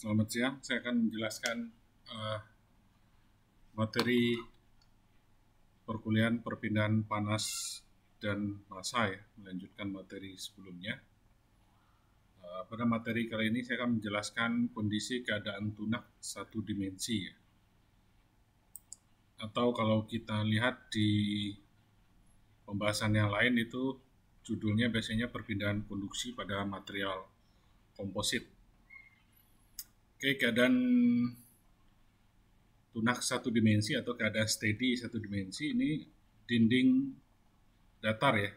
Selamat siang, saya akan menjelaskan materi perkuliahan perpindahan panas dan massa ya, melanjutkan materi sebelumnya. Pada materi kali ini saya akan menjelaskan kondisi keadaan tunak satu dimensi ya. Atau kalau kita lihat di pembahasan yang lain itu judulnya biasanya perpindahan konduksi pada material komposit. Oke, keadaan tunak satu dimensi atau keadaan steady satu dimensi ini dinding datar ya.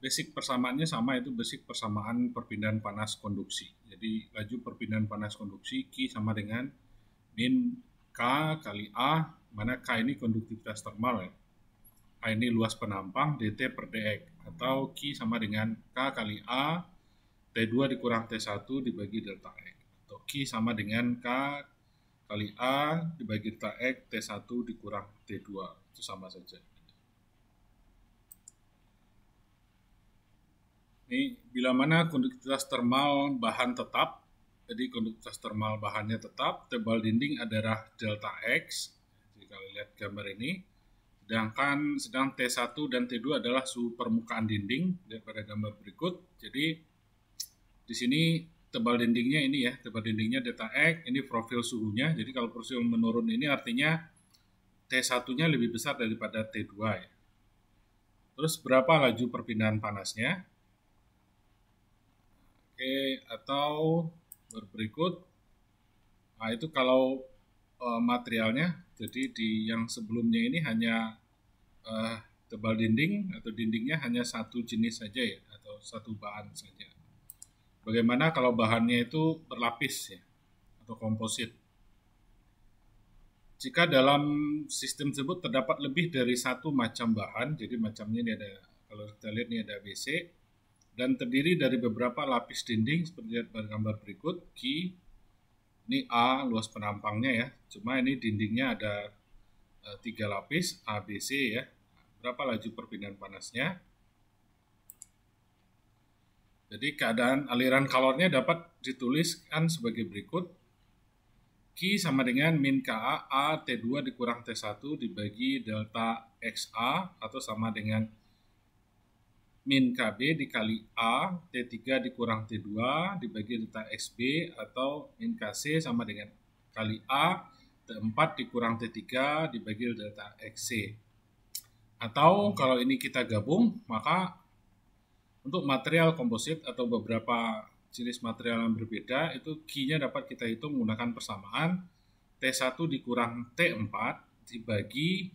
Basic persamaannya sama, itu basic persamaan perpindahan panas konduksi. Jadi laju perpindahan panas konduksi Q sama dengan min K kali A, mana K ini konduktivitas termal ya. A ini luas penampang dt per dx, atau Q sama dengan K kali A T2 dikurang T1 dibagi delta X, atau Q sama dengan K kali A dibagi delta X T1 dikurang T2, itu sama saja. Ini bila mana konduktivitas termal bahan tetap, jadi konduktivitas termal bahannya tetap, tebal dinding adalah delta X, jadi kalau lihat gambar ini, sedang T1 dan T2 adalah suhu permukaan dinding, lihat pada gambar berikut. Jadi di sini tebal dindingnya ini ya, tebal dindingnya delta X, ini profil suhunya. Jadi kalau profil menurun ini artinya T1-nya lebih besar daripada T2 ya. Terus berapa laju perpindahan panasnya? Oke, atau berikut. Nah, itu kalau materialnya, jadi di yang sebelumnya ini hanya tebal dinding atau dindingnya hanya satu jenis saja ya, atau satu bahan saja. Bagaimana kalau bahannya itu berlapis ya, atau komposit? Jika dalam sistem tersebut terdapat lebih dari satu macam bahan, jadi macamnya ini ada, kalau kita lihat ini ada ABC, dan terdiri dari beberapa lapis dinding seperti lihat pada gambar berikut. Q, ini A luas penampangnya ya, cuma ini dindingnya ada 3 lapis ABC ya. Berapa laju perpindahan panasnya? Jadi keadaan aliran kalornya dapat dituliskan sebagai berikut. Q sama dengan min KA A T2 dikurang T1 dibagi delta XA, atau sama dengan min KB dikali A T3 dikurang T2 dibagi delta XB, atau min KC sama dengan kali A T4 dikurang T3 dibagi delta XC. Atau kalau ini kita gabung, maka untuk material komposit atau beberapa jenis material yang berbeda, itu Q-nya dapat kita hitung menggunakan persamaan T1 dikurang T4 dibagi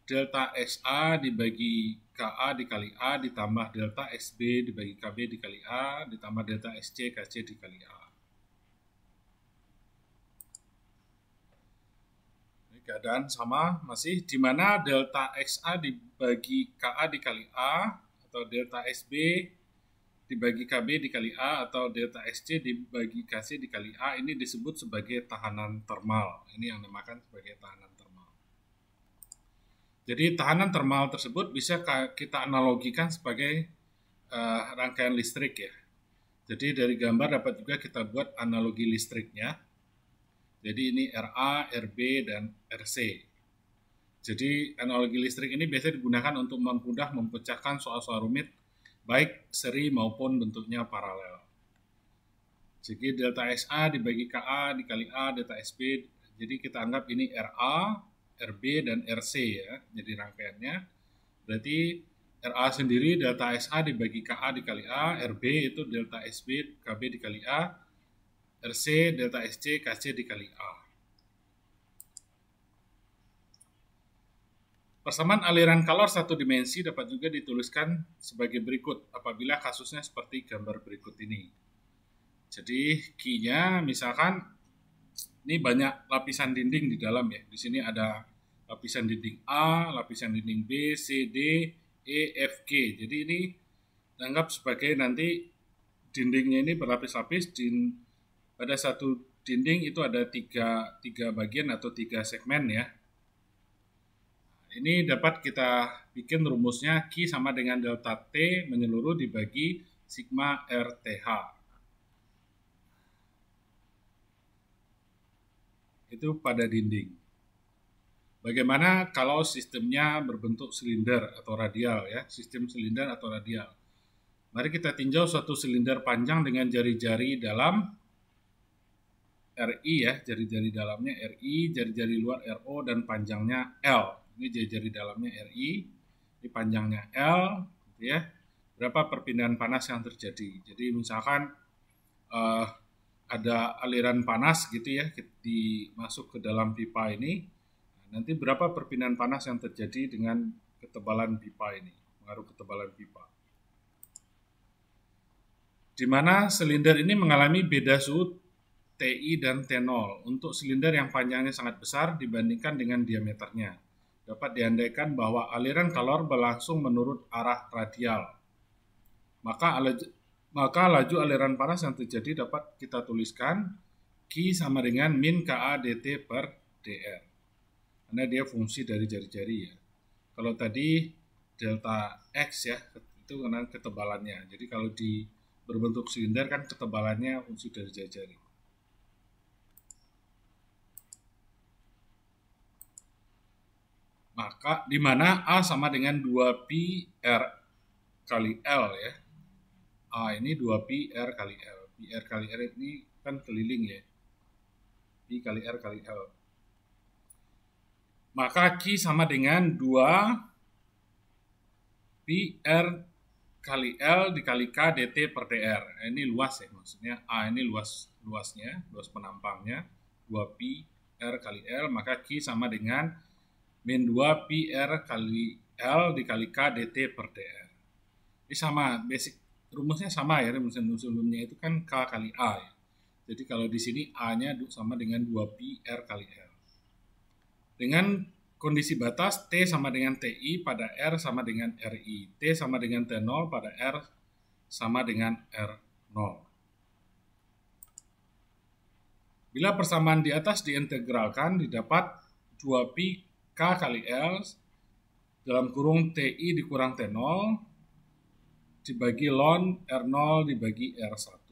delta XA dibagi KA dikali A ditambah delta XB dibagi KB dikali A ditambah delta XC KC dikali A. Ini keadaan sama masih, di mana delta XA dibagi KA dikali A atau delta XB dibagi KB dikali A atau delta XC dibagi KC dikali A ini disebut sebagai tahanan termal. Ini yang dinamakan sebagai tahanan termal. Jadi tahanan termal tersebut bisa kita analogikan sebagai rangkaian listrik ya. Jadi dari gambar dapat juga kita buat analogi listriknya. Jadi ini RA, RB, dan RC. Jadi analogi listrik ini biasanya digunakan untuk mudah memecahkan soal-soal rumit, baik seri maupun bentuknya paralel. Jadi delta XA dibagi KA dikali A delta SB. Jadi kita anggap ini RA, RB, dan RC ya, jadi rangkaiannya. Berarti RA sendiri delta XA dibagi KA dikali A, RB itu delta SB KB dikali A, RC delta SC KC dikali A. Persamaan aliran kalor satu dimensi dapat juga dituliskan sebagai berikut apabila kasusnya seperti gambar berikut ini. Jadi Q-nya misalkan ini banyak lapisan dinding di dalam ya. Di sini ada lapisan dinding A, lapisan dinding B, C, D, E, F, G. Jadi ini dianggap sebagai nanti dindingnya ini berlapis-lapis. Pada satu dinding itu ada tiga bagian atau 3 segmen ya. Ini dapat kita bikin rumusnya Q sama dengan delta T menyeluruh dibagi sigma RTH. itu pada dinding. Bagaimana kalau sistemnya berbentuk silinder atau radial ya, sistem silinder atau radial. Mari kita tinjau suatu silinder panjang dengan jari-jari dalam RI ya, jari-jari dalamnya RI, jari-jari luar RO dan panjangnya L. Ini jari-jari dalamnya RI, ini panjangnya L, gitu ya. Berapa perpindahan panas yang terjadi? Jadi misalkan ada aliran panas gitu ya, masuk ke dalam pipa ini. Nanti berapa perpindahan panas yang terjadi dengan ketebalan pipa ini, pengaruh ketebalan pipa. Di mana silinder ini mengalami beda suhu TI dan T0. Untuk silinder yang panjangnya sangat besar dibandingkan dengan diameternya, dapat diandaikan bahwa aliran kalor berlangsung menurut arah radial. Maka laju aliran panas yang terjadi dapat kita tuliskan Q sama dengan min KA dt per dr. Karena dia fungsi dari jari-jari ya. Kalau tadi delta X ya, itu karena ketebalannya. Jadi kalau di berbentuk silinder kan ketebalannya fungsi dari jari-jari. Maka di mana A sama dengan 2pi R kali L ya. A ini 2pi R kali L. Pi R kali R ini kan keliling ya. Pi kali R kali L. Maka Q sama dengan 2pi R kali L dikali K dt per dr. Ini luas ya, maksudnya A ini luasnya, luas penampangnya 2pi R kali L, maka Q sama dengan min 2pi R kali L dikali K dt per dr. Ini sama, basic rumusnya sama ya, rumus sebelumnya itu kan K kali A ya. Jadi kalau di sini A-nya sama dengan 2pi R kali L. Dengan kondisi batas T sama dengan TI pada R sama dengan RI. T sama dengan T0 pada R sama dengan R0. Bila persamaan di atas diintegralkan, didapat 2pi K kali L dalam kurung TI dikurang T0 dibagi ln R0 dibagi R1.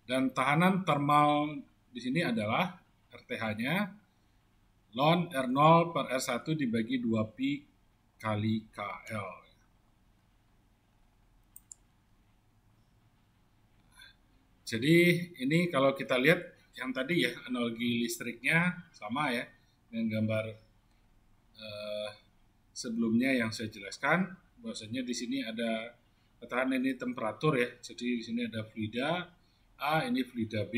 Dan tahanan termal di sini adalah RTH-nya ln R0 per R1 dibagi 2pi kali KL. Jadi ini kalau kita lihat yang tadi ya, analogi listriknya sama ya dengan gambar sebelumnya yang saya jelaskan, bahwasanya di sini ada katakan ini temperatur ya. Jadi di sini ada fluida A, ini fluida B.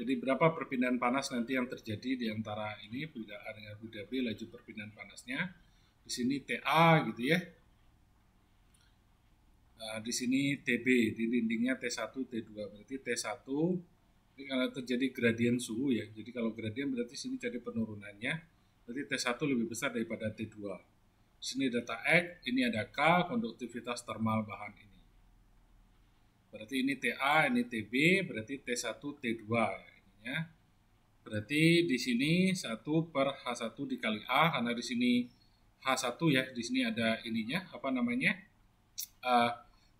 Jadi berapa perpindahan panas nanti yang terjadi di antara ini fluida A dengan fluida B, laju perpindahan panasnya. Di sini TA gitu ya. Nah, di sini TB, di dindingnya T1, T2. Berarti T1 ini kalau terjadi gradien suhu ya. Jadi kalau gradien berarti sini jadi penurunannya. Berarti T1 lebih besar daripada T2. Di sini data X, ini ada K, konduktivitas termal bahan ini. Berarti ini TA, ini TB, berarti T1, T2 ya. Berarti di sini 1 per H1 dikali A, karena di sini H1 ya, di sini ada ininya, apa namanya,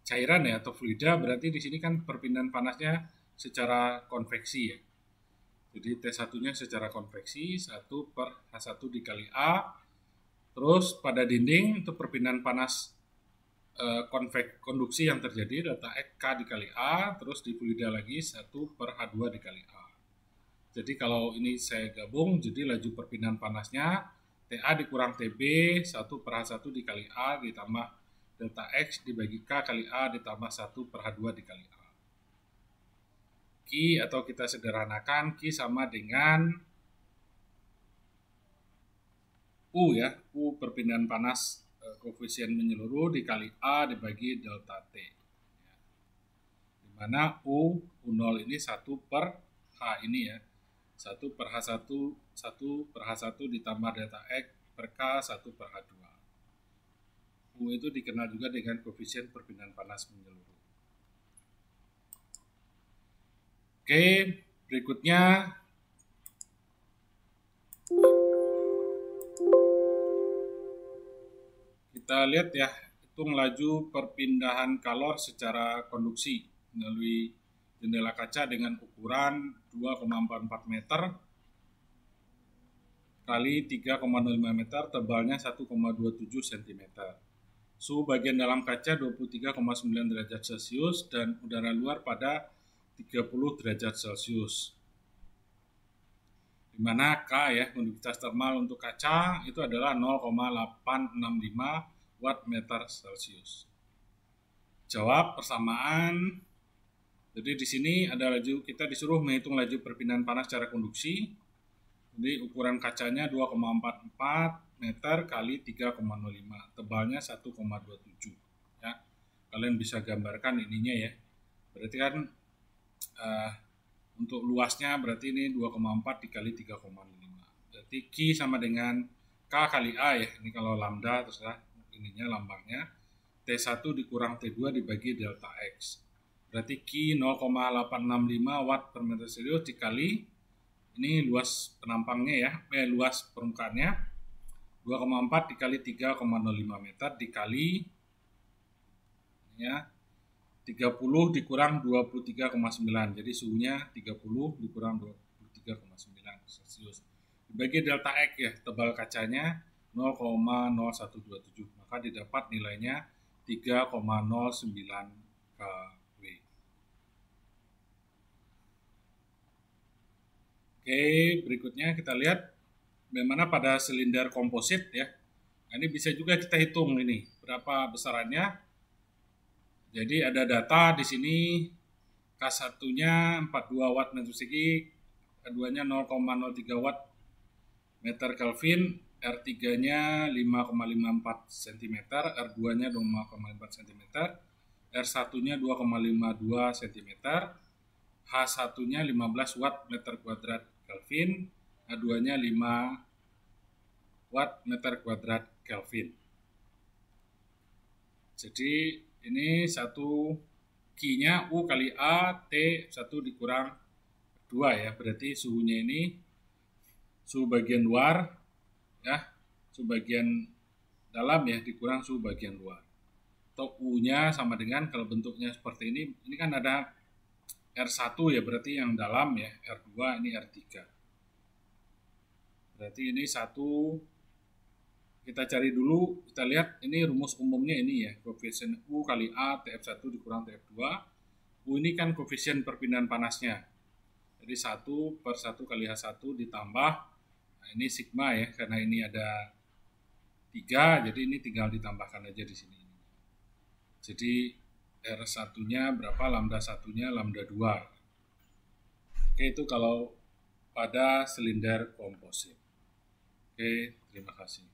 cairan ya atau fluida, berarti di sini kan perpindahan panasnya secara konveksi ya. Jadi T1-nya secara konveksi 1 per H1 dikali A. Terus pada dinding itu perpindahan panas konduksi yang terjadi data K dikali A, terus di fluida lagi 1 per H2 dikali A. Jadi kalau ini saya gabung, jadi laju perpindahan panasnya TA dikurang TB 1 per H1 dikali A ditambah delta X dibagi K kali A ditambah 1 per H2 dikali A. Q atau kita sederhanakan Q sama dengan U ya, U perpindahan panas koefisien menyeluruh dikali A dibagi delta T. Dimana U0 ini 1 per H ini ya. 1 per H1, 1 per H1 ditambah delta X per K 1 per H2. U itu dikenal juga dengan koefisien perpindahan panas menyeluruh. Oke, berikutnya kita lihat ya, hitung laju perpindahan kalor secara konduksi melalui jendela kaca dengan ukuran 2,44 meter kali 3,05 meter, tebalnya 1,27 cm. Suhu bagian dalam kaca 23,9 derajat Celcius dan udara luar pada 30 derajat Celcius. Di mana K ya, konduktivitas termal untuk kaca itu adalah 0,865 watt meter Celcius. Jawab persamaan. Jadi di sini ada laju, kita disuruh menghitung laju perpindahan panas secara konduksi. Jadi ukuran kacanya 2,44 meter kali 3,05, tebalnya 1,27. Ya, kalian bisa gambarkan ininya ya. Berarti kan untuk luasnya berarti ini 2,4 dikali 3,5. Berarti Q sama dengan K kali A ya. Ini kalau lambda terserah ininya lambangnya. T1 dikurang T2 dibagi delta X. Berarti Q 0,865 watt per meter Celcius dikali ini luas penampangnya ya, luas permukaannya 2,4 dikali 3,05 meter dikali ya 30 dikurang 23,9. Jadi suhunya 30 dikurang 23,9 Celcius. Dibagi delta X ya, tebal kacanya 0,0127. Maka didapat nilainya 3,09 kW. Oke, berikutnya kita lihat bagaimana pada silinder komposit ya. Nah, ini bisa juga kita hitung ini berapa besarannya. Jadi ada data di sini K1-nya 42 watt meter persegi, K2-nya 0,03 watt meter Kelvin, R3-nya 5,54 cm, R2-nya 2,54 cm, R1-nya 2,52 cm, H1-nya 15 watt meter kuadrat Kelvin, H2-nya 5 watt meter kuadrat Kelvin. Jadi ini satu Q-nya U kali A T1 dikurang 2 ya. Berarti suhunya ini suhu bagian luar ya, suhu bagian dalam ya dikurang suhu bagian luar. Atau U-nya sama dengan kalau bentuknya seperti ini kan ada R1 ya berarti yang dalam ya, R2 ini R3. Berarti ini satu, kita cari dulu, kita lihat ini rumus umumnya ini ya, koefisien U kali A TF1 dikurang TF2. U ini kan koefisien perpindahan panasnya. Jadi 1 per 1 kali H1 ditambah, nah ini sigma ya, karena ini ada 3, jadi ini tinggal ditambahkan aja di sini. Jadi R1-nya berapa, lambda 1-nya lambda 2. Oke, itu kalau pada silinder komposit. Oke, terima kasih.